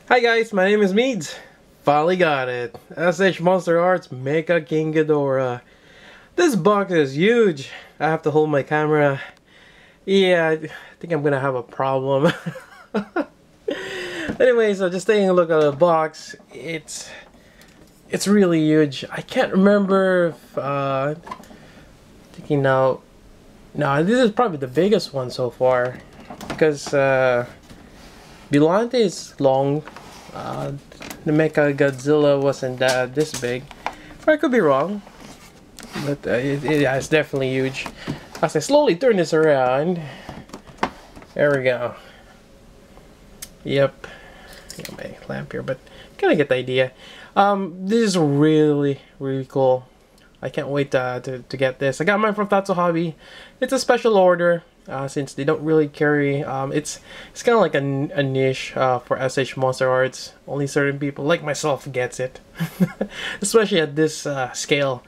Hi guys, my name is Meads. Finally got it. MonsterArts Mecha King Ghidorah. This box is huge. I have to hold my camera. Yeah, I think I'm gonna have a problem. Anyway, so just taking a look at the box. It's really huge. I can't remember if thinking now. No, this is probably the biggest one so far because Billante is long. The Mecha Godzilla wasn't this big. Or I could be wrong, but it's definitely huge. As I slowly turn this around, there we go. Yep, got my lamp here, but kind of get the idea. This is really cool. I can't wait to get this. I got mine from Tatsu Hobby. It's a special order. Since they don't really carry, it's kind of like a niche for MonsterArts. Only certain people like myself gets it, especially at this scale.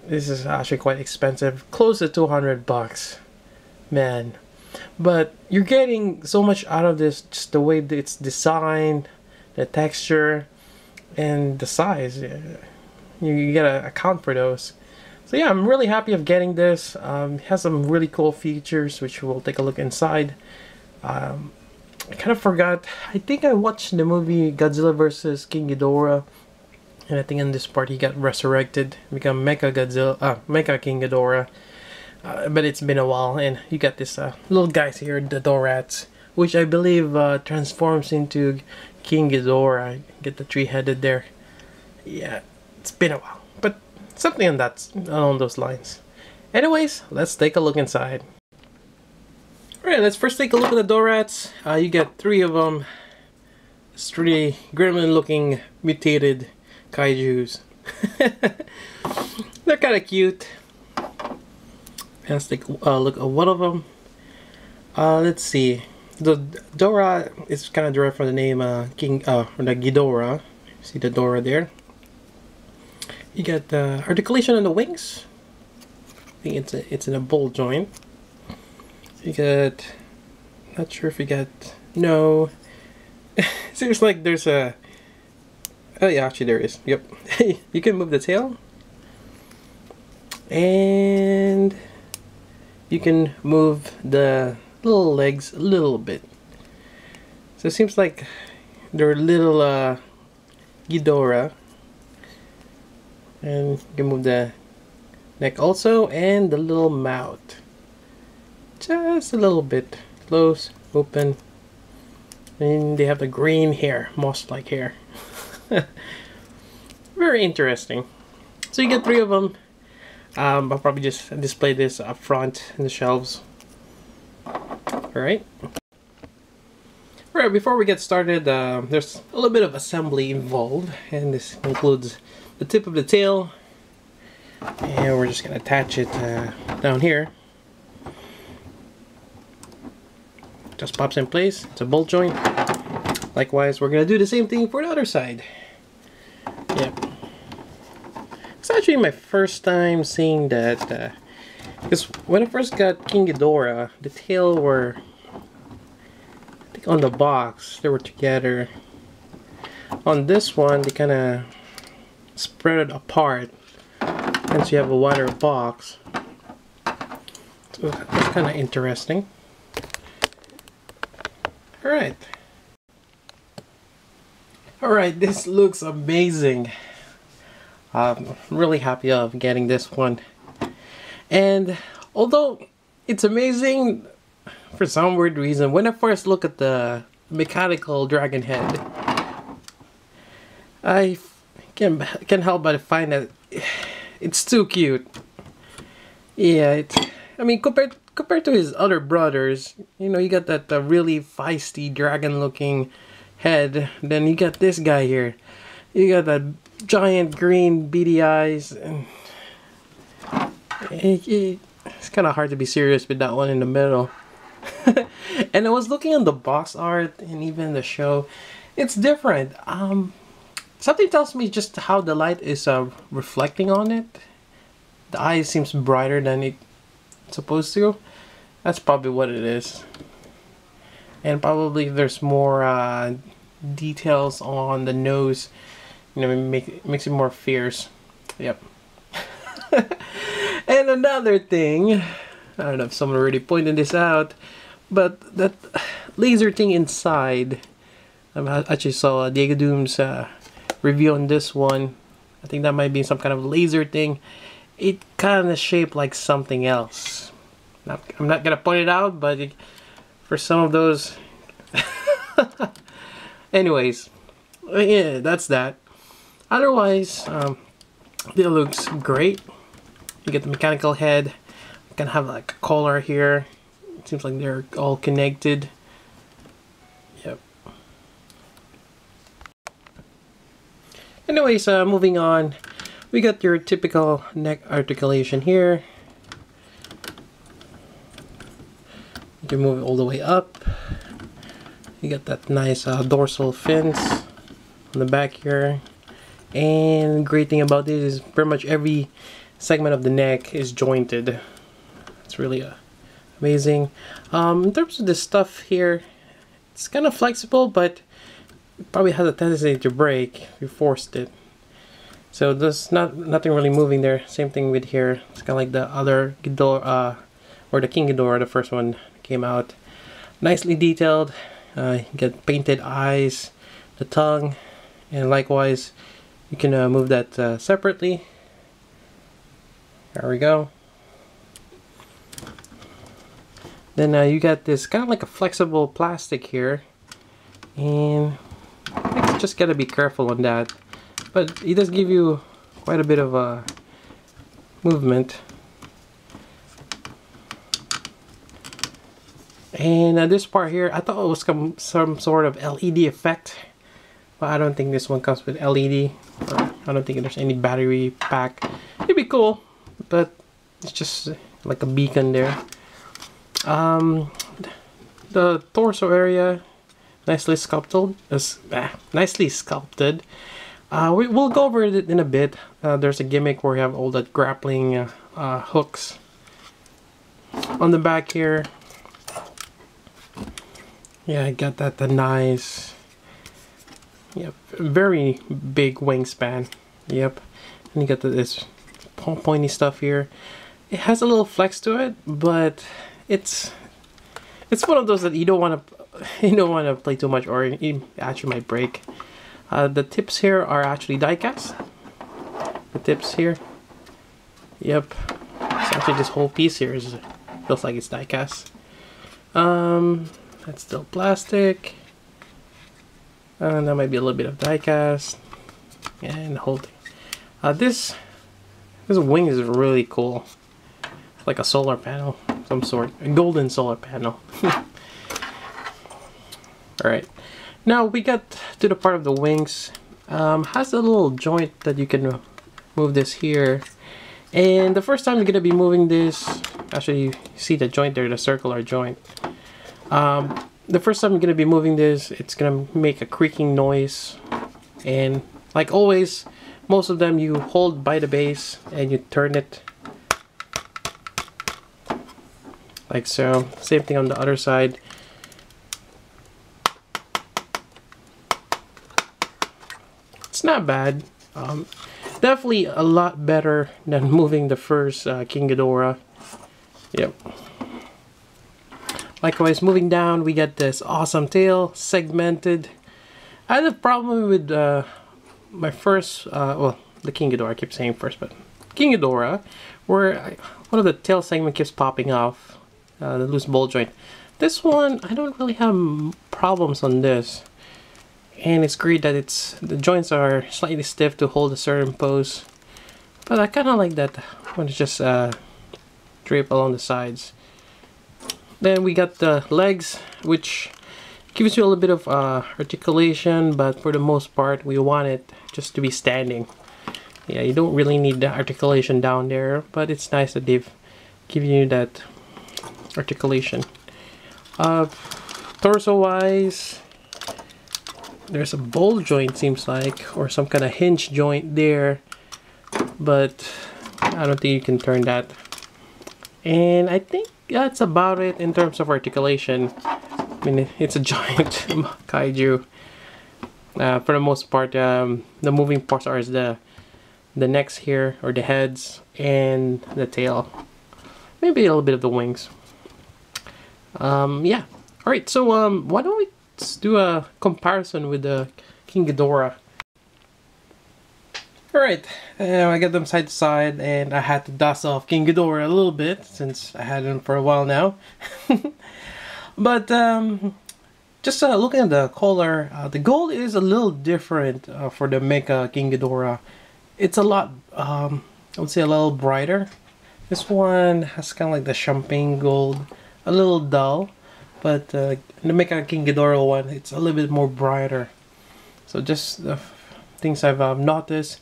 This is actually quite expensive, close to 200 bucks, man. But you're getting so much out of this, just the way that it's designed, the texture, and the size. You gotta account for those. So yeah, I'm really happy of getting this. It has some really cool features, which we'll take a look inside. I kind of forgot. I think I watched the movie Godzilla vs. King Ghidorah, and I think in this part he got resurrected, become Mecha King Ghidorah. But it's been a while, and you got this little guys here, the Dorats, which I believe transforms into King Ghidorah. Get the three-headed there. Yeah, it's been a while, but something along those lines. Anyways, let's take a look inside. Alright, let's first take a look at the Dorats. You get 3 of them. It's really gremlin looking mutated kaijus. They're kind of cute. Let's take a look at one of them. Let's see. The Dora is kind of derived from the name the Ghidorah. See the Dora there? You got the articulation on the wings. I think it's in a ball joint. You got, not sure if you got, no. Seems like there's a, oh yeah, actually there is. Yep. You can move the tail, and you can move the little legs a little bit. So it seems like they're little Ghidorah. And you can move the neck also, and the little mouth. Just a little bit. Close, open. And they have the green hair, moss-like hair. Very interesting. So you get 3 of them. I'll probably just display this up front in the shelves. Alright. Alright, before we get started, there's a little bit of assembly involved, and this includes the tip of the tail, and we're just gonna attach it down here. Just pops in place. It's a bolt joint. Likewise, we're gonna do the same thing for the other side. Yep. It's actually my first time seeing that, because when I first got King Ghidorah, the tail were, I think on the box they were together. On this one, they kind of spread it apart, and so you have a wider box. So that's kind of interesting. Alright, this looks amazing. I'm really happy of getting this one, and although it's amazing, for some weird reason, when I first look at the mechanical dragon head, I can't help but find that it's too cute. Yeah, I mean, compared to his other brothers, you know, you got that really feisty dragon-looking head. Then you got this guy here. You got that giant green beady eyes. And it's kind of hard to be serious with that one in the middle. And I was looking on the box art and even the show. It's different. Something tells me just how the light is reflecting on it. The eye seems brighter than it's supposed to. That's probably what it is. And probably there's more details on the nose. You know, makes it more fierce. Yep. And another thing, I don't know if someone already pointed this out, but that laser thing inside, I actually saw Diego Doom's review on this one. I think that might be some kind of laser thing. It kind of shaped like something else. I'm not gonna point it out, but for some of those... Anyways, yeah, that's that. Otherwise, it looks great. You get the mechanical head. You can have like a collar here. It seems like they're all connected. Yep. Anyways, moving on. We got your typical neck articulation here. You can move it all the way up. You got that nice dorsal fins on the back here. And great thing about this is pretty much every segment of the neck is jointed. It's really amazing. In terms of the stuff here, it's kind of flexible, but it probably has a tendency to break if you forced it. So there's nothing really moving there. Same thing with here. It's kind of like the other Ghidorah, or the King Ghidorah, the first one came out. Nicely detailed. You get painted eyes, the tongue, and likewise you can move that separately. There we go. Then you got this kind of like a flexible plastic here, and I think you just gotta be careful on that. But it does give you quite a bit of movement. And this part here, I thought it was some sort of LED effect, but I don't think this one comes with LED. I don't think there's any battery pack. It'd be cool, but it's just like a beacon there. The torso area, nicely sculpted. We'll go over it in a bit. There's a gimmick where you have all that grappling hooks on the back here. Yeah, I got that nice, yep, very big wingspan. Yep, and you got this pointy stuff here. It has a little flex to it, but it's one of those that you don't want to play too much, or it actually might break. The tips here are actually die cast. The tips here, yep. It's actually this whole piece here feels like it's die cast. That's still plastic. And that might be a little bit of die cast. And the whole thing. This wing is really cool. It's like a solar panel, some sort, a golden solar panel. Alright, now we got to the part of the wings. Has a little joint that you can move this here. And the first time you're gonna be moving this, actually you see the joint there, the circular joint. The first time you're going to be moving this, it's going to make a creaking noise, and like always, most of them you hold by the base and you turn it like so. Same thing on the other side. It's not bad. Definitely a lot better than moving the first King Ghidorah. Yep. Likewise, moving down, we get this awesome tail, segmented. I had a problem with my first, well, the King Ghidorah, I keep saying first, but King Ghidorah, where one of the tail segment keeps popping off, the loose ball joint. This one, I don't really have problems on this. And it's great that the joints are slightly stiff to hold a certain pose. But I kind of like that when it's just drape along the sides. Then we got the legs, which gives you a little bit of articulation, but for the most part we want it just to be standing. Yeah, you don't really need the articulation down there, but it's nice that they've given you that articulation. Torso wise, there's a ball joint, seems like, or some kind of hinge joint there, but I don't think you can turn that. And I think that's about it in terms of articulation. I mean, it's a giant kaiju. For the most part, the moving parts are the necks here, or the heads, and the tail. Maybe a little bit of the wings. Yeah. Alright, so why don't we do a comparison with the King Ghidorah. Alright, I got them side to side, and I had to dust off King Ghidorah a little bit since I had him for a while now. But just looking at the color, the gold is a little different for the Mecha King Ghidorah. It's a lot, I would say a little brighter. This one has kind of like the champagne gold, a little dull. But the Mecha King Ghidorah one, it's a little bit more brighter. So just the things I've noticed.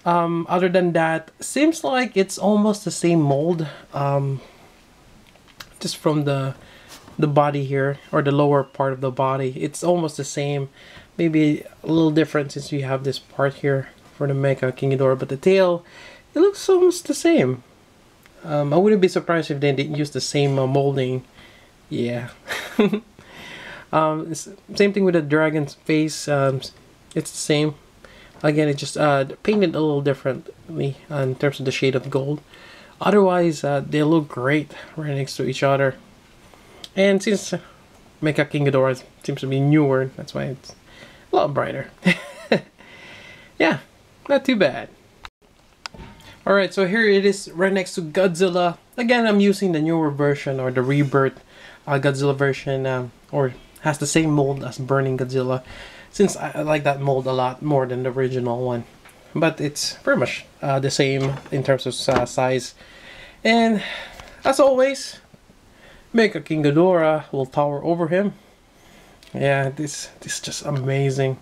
Other than that, seems like it's almost the same mold. Just from the body here, or the lower part of the body, it's almost the same. Maybe a little different since we have this part here for the Mecha King Ghidorah, but the tail, it looks almost the same. I wouldn't be surprised if they didn't use the same molding. Yeah. Same thing with the dragon's face. It's the same. Again, it just painted a little differently in terms of the shade of gold. Otherwise, they look great right next to each other. And since Mecha King Ghidorah seems to be newer, that's why it's a lot brighter. Yeah, not too bad. Alright, so here it is right next to Godzilla. Again, I'm using the newer version, or the rebirth Godzilla version, or has the same mold as Burning Godzilla, since I like that mold a lot more than the original one. But it's pretty much the same in terms of size. And as always, Mecha King Ghidorah will tower over him. Yeah, this is just amazing.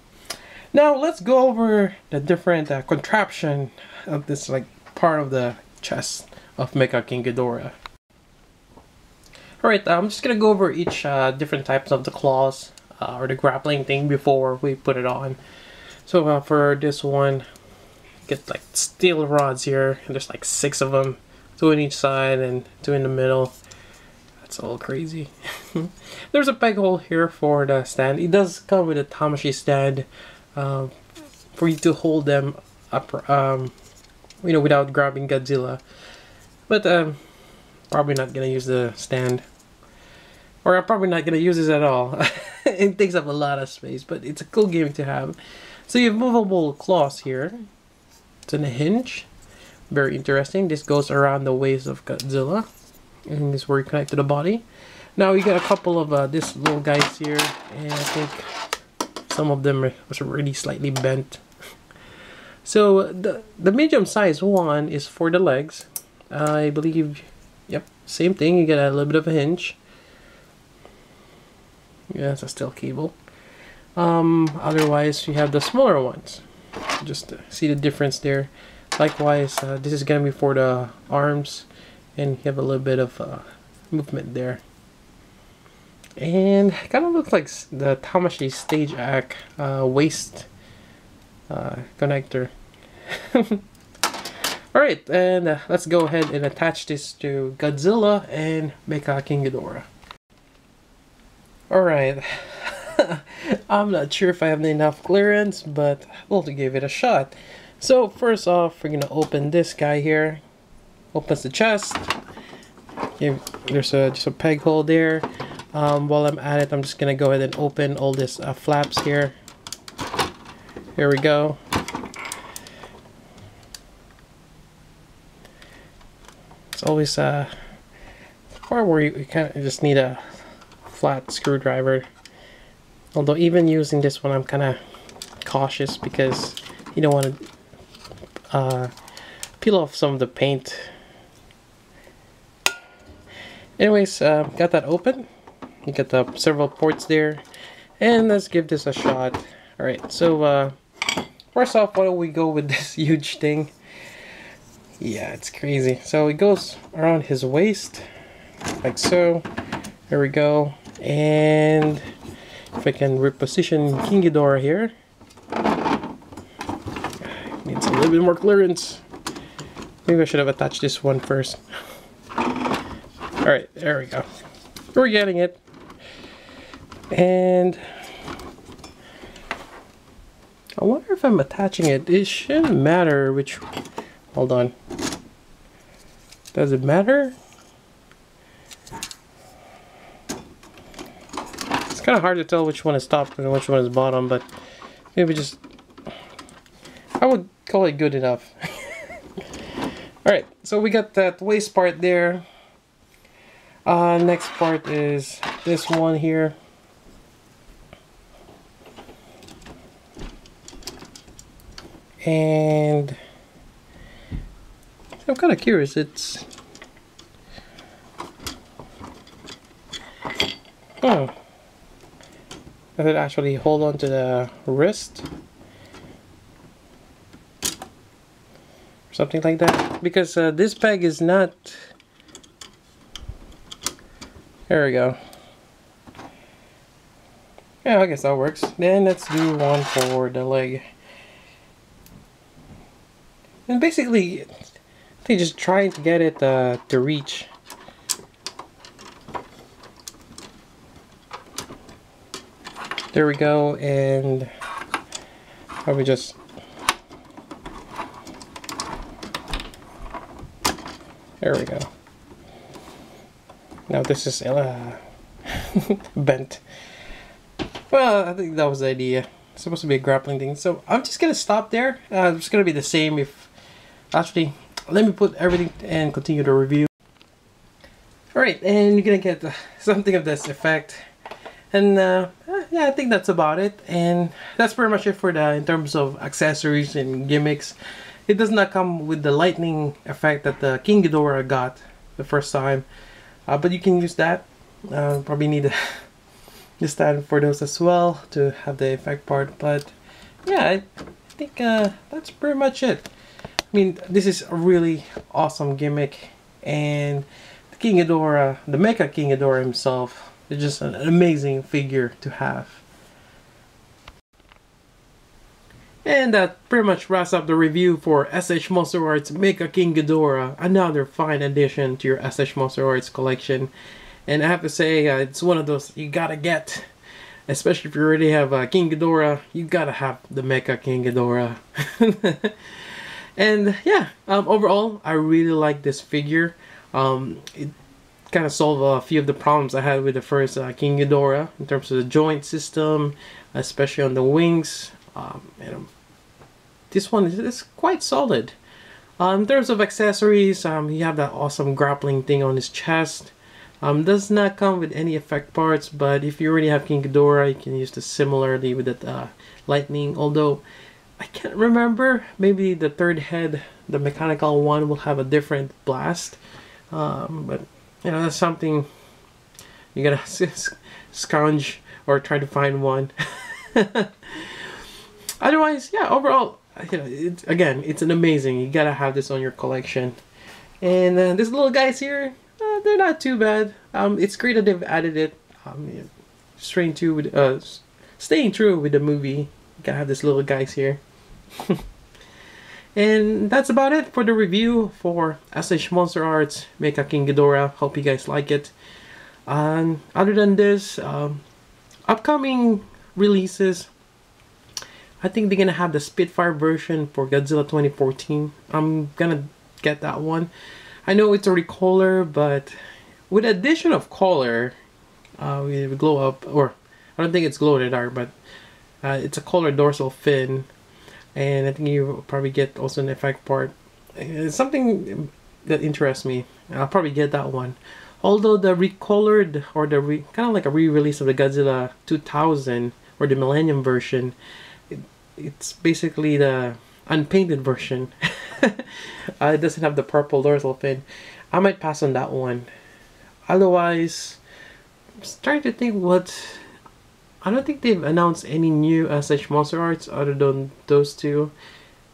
Now let's go over the different contraption of this like part of the chest of Mecha King Ghidorah. Alright, I'm just gonna go over each different types of the claws or the grappling thing before we put it on. So for this one, get like steel rods here, and there's like 6 of them, 2 on each side and 2 in the middle. That's a little crazy. There's a peg hole here for the stand. It does come with a Tamashii stand for you to hold them up, you know, without grabbing Godzilla. But probably not gonna use the stand, or I'm probably not gonna use this at all. It takes up a lot of space, but it's a cool game to have. So you have movable claws here. It's on a hinge. Very interesting. This goes around the waist of Godzilla, and this is where you connect to the body. Now you got a couple of these little guys here, and I think some of them was already slightly bent. So the medium size one is for the legs. I believe, yep, same thing. You get a little bit of a hinge. Yeah, it's a steel cable. Otherwise, you have the smaller ones. Just see the difference there. Likewise, this is gonna be for the arms, and you have a little bit of movement there. And kind of looks like the Tamashii Stage Act waist connector. Alright, and let's go ahead and attach this to Godzilla and Mecha King Ghidorah. Alright, I'm not sure if I have enough clearance, but we'll give it a shot. So first off, we're gonna open this guy here. Opens the chest. Okay, there's just a peg hole there. While I'm at it, I'm just gonna go ahead and open all these flaps here. Here we go. It's always a part where you kind of just need a flat screwdriver. Although even using this one, I'm kind of cautious because you don't want to peel off some of the paint. Anyways, got that open. You got the several ports there, and let's give this a shot. All right, so first off, why don't we go with this huge thing? Yeah, it's crazy. So it goes around his waist, like so. There we go. And if I can reposition King Ghidorah here. Needs a little bit more clearance. Maybe I should have attached this one first. Alright, there we go. We're getting it. And I wonder if I'm attaching it. It shouldn't matter which... Hold on. Does it matter? It's kind of hard to tell which one is top and which one is bottom, but maybe just... I would call it good enough. Alright, so we got that waist part there. Next part is this one here. And I'm kind of curious. It's does it actually hold on to the wrist? Something like that, because this peg is not. There we go. Yeah, I guess that works. Then let's do one for the leg. And basically, they just trying to get it to reach. There we go, and probably just. There we go. Now this is bent. Well, I think that was the idea. It's supposed to be a grappling thing. So I'm just gonna stop there. It's gonna be the same if... Actually, let me put everything and continue the review. Alright, and you're gonna get something of this effect. And yeah, I think that's about it. And that's pretty much it for in terms of accessories and gimmicks. It does not come with the lightning effect that the King Ghidorah got the first time. But you can use that. Probably need a stand for those as well to have the effect part. But yeah, I think that's pretty much it. I mean, this is a really awesome gimmick. And the King Ghidorah, the Mecha King Ghidorah himself, is just an amazing figure to have. And that pretty much wraps up the review for SH MonsterArts Mecha King Ghidorah, another fine addition to your SH MonsterArts collection. And I have to say, it's one of those you gotta get, especially if you already have King Ghidorah, you gotta have the Mecha King Ghidorah. And yeah, overall, I really like this figure. It kind of solved a few of the problems I had with the first King Ghidorah in terms of the joint system, especially on the wings. And this one is quite solid. In terms of accessories, you have that awesome grappling thing on his chest. Does not come with any effect parts, but if you already have King Ghidorah, you can use this similarly with that lightning. Although I can't remember, maybe the third head, the mechanical one, will have a different blast. But you know, that's something you gotta scrounge or try to find one. Otherwise, yeah, overall, you know, it's an amazing. You gotta have this on your collection. And these little guys here, they're not too bad. It's great that they've added it. Staying true with the movie. You gotta have these little guys here. And that's about it for the review for SH MonsterArts Mecha King Ghidorah. Hope you guys like it. Other than this, upcoming releases, I think they're gonna have the Spitfire version for Godzilla 2014. I'm gonna get that one. I know it's already color, but with the addition of color, we glow up, or I don't think it's glow in the dark, but it's a color dorsal fin, and I think you probably get also an effect part. It's something that interests me. I'll probably get that one. Although the recolored, or the kind of like a re-release of the Godzilla 2000 or the Millennium version, it's basically the unpainted version. It doesn't have the purple dorsal fin. I might pass on that one. Otherwise, I'm starting to think what... I don't think they've announced any new SH MonsterArts other than those two.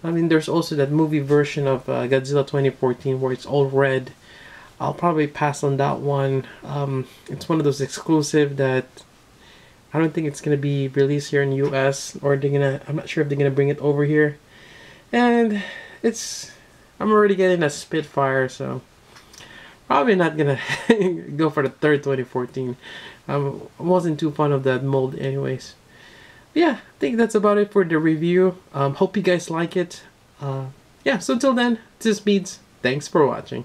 I mean, there's also that movie version of Godzilla 2014 where it's all red. I'll probably pass on that one. It's one of those exclusive that I don't think it's gonna be released here in the US, or they're gonna. I'm not sure if they're gonna bring it over here. And I'm already getting a Spitfire, so probably not gonna go for the third 2014. I wasn't too fond of that mold, anyways. Yeah, I think that's about it for the review. Hope you guys like it. Yeah, so until then, this means thanks for watching.